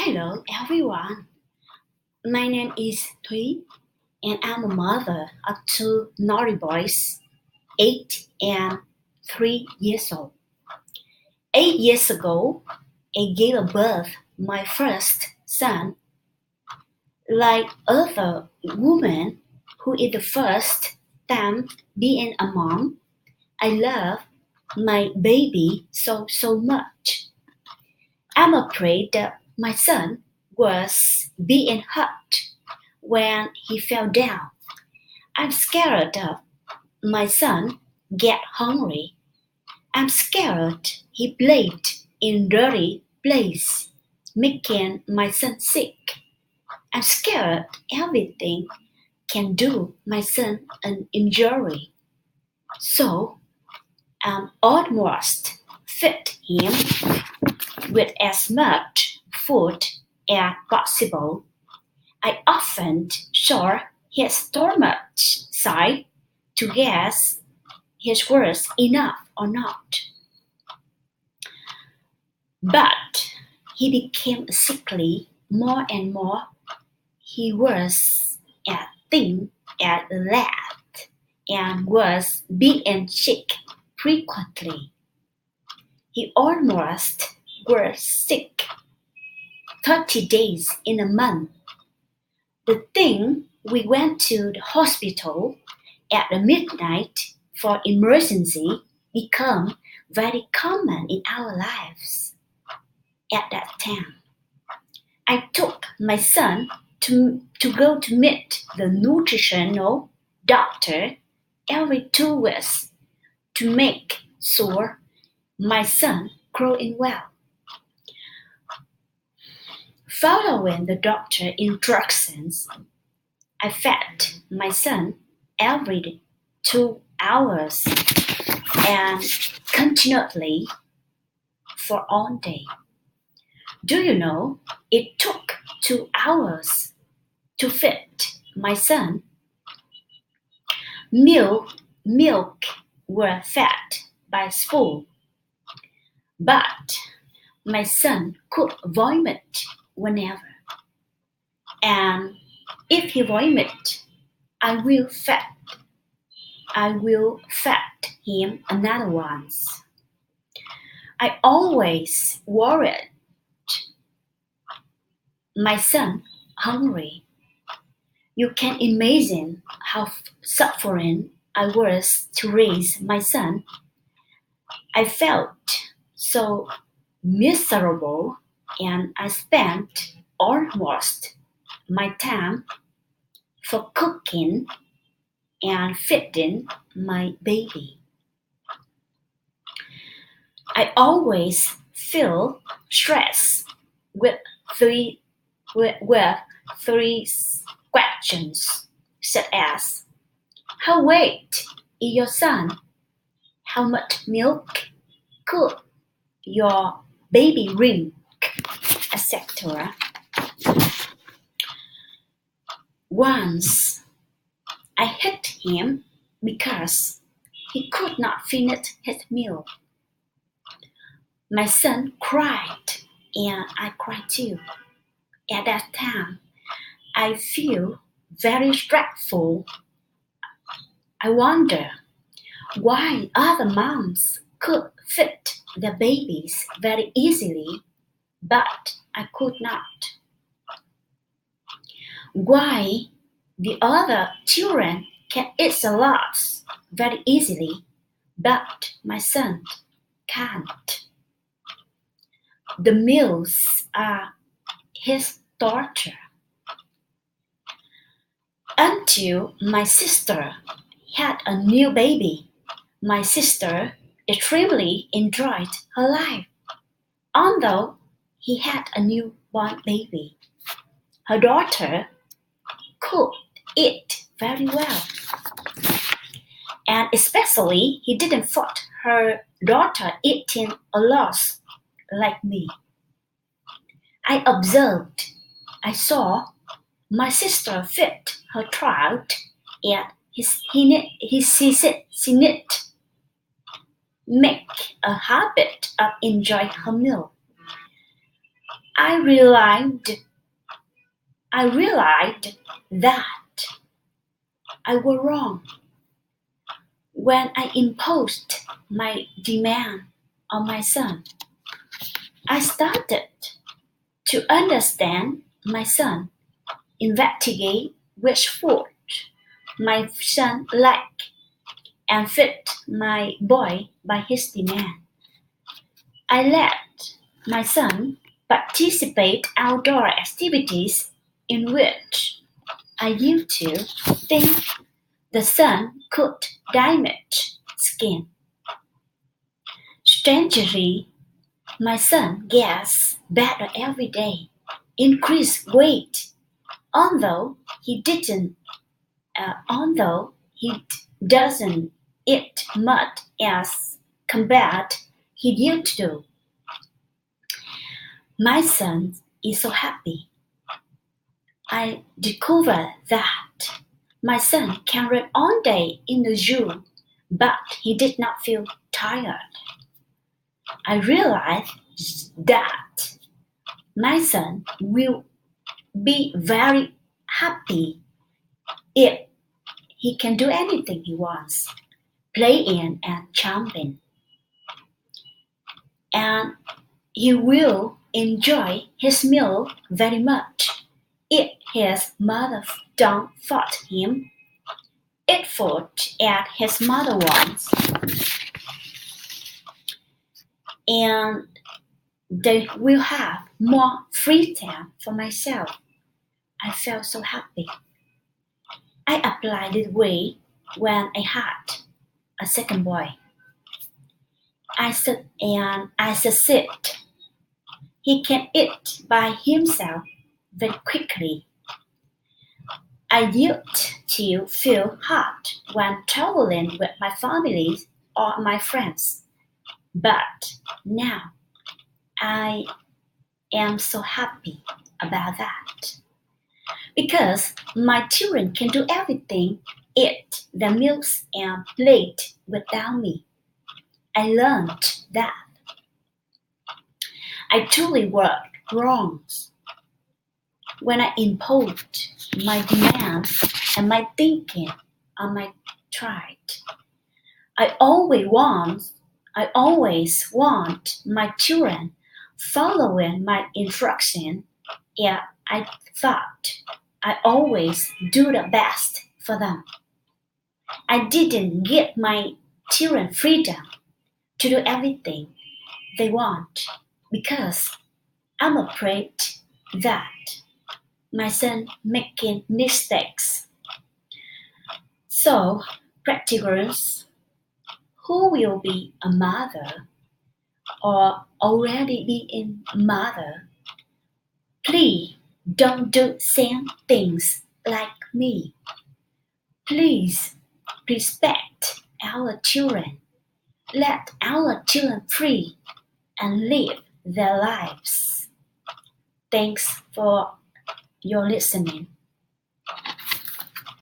Hello everyone, my name is Thuý and I'm a mother of two naughty boys, 8 and 3 years old. 8 years ago, I gave birth my first son. Like other women who is the first time being a mom, I love my baby so much. I'm afraid that my son was being hurt when he fell down. I'm scared of my son get hungry. I'm scared he played in dirty place, making my son sick. I'm scared everything can do my son an injury. So I'm almost fed him with as much food as possible. I often saw his stomach size to guess his was enough or not. But he became sickly more and more. He was as thin as a rat and was being sick frequently. He almost was sick 30 days in a month. The thing we went to the hospital at midnight for emergency became very common in our lives at that time. I took my son to go to meet the nutritional doctor every 2 weeks to make sure my son growing well. Following the doctor's instructions, I fed my son every 2 hours and continually for all day. Do you know, it took 2 hours to feed my son. Milk were fed by spoon, but my son could vomit whenever. And if he vomit, I will feed him another once. I always worried my son hungry. You can imagine how suffering I was to raise my son. I felt so miserable and I spent almost my time for cooking and feeding my baby. I always feel stressed with three questions such as how weight is your son? How much milk could your baby drink? Etc. Once I hit him because he could not finish his meal. My son cried and I cried too. At that time, I feel very stressful. I wonder why other moms could feed their babies very easily, but I could not. Why the other children can eat a lot very easily, but my son can't. The meals are his torture. Until my sister had a new baby, my sister extremely enjoyed her life. Although he had a newborn baby, her daughter could eat very well. And especially he didn't fault her daughter eating a lot like me. I saw my sister feed her child and she need make a habit of enjoying her meal. I realized that I was wrong when I imposed my demand on my son. I started to understand my son, investigate which food my son liked, and fit my boy by his demand. I let my son participate outdoor activities in which I used to think the sun could damage skin. Strangely, my son gets better every day, increased weight, although he doesn't eat much as compared he used to do. My son is so happy. I discovered that my son can run all day in the zoo, but he did not feel tired. I realized that my son will be very happy if he can do anything he wants, play in and jump in. And he will enjoy his meal very much if his mother don't force him eat food as his mother wants. And they will have more free time for myself. I felt so happy. I applied this way when I had a second boy. I succeed. He can eat by himself very quickly. I used to feel hard when traveling with my family or my friends, but now I am so happy about that. Because my children can do everything, eat their meals and play without me. I learned that I truly worked wrong when I imposed my demands and my thinking on my child. I always want my children following my instruction, yet I thought I always do the best for them. I didn't give my children freedom to do everything they want because I'm afraid that my son making mistakes. So, practicals who will be a mother or already being a mother, please don't do same things like me. Please respect our children. Let our children free and live their lives. Thanks for your listening.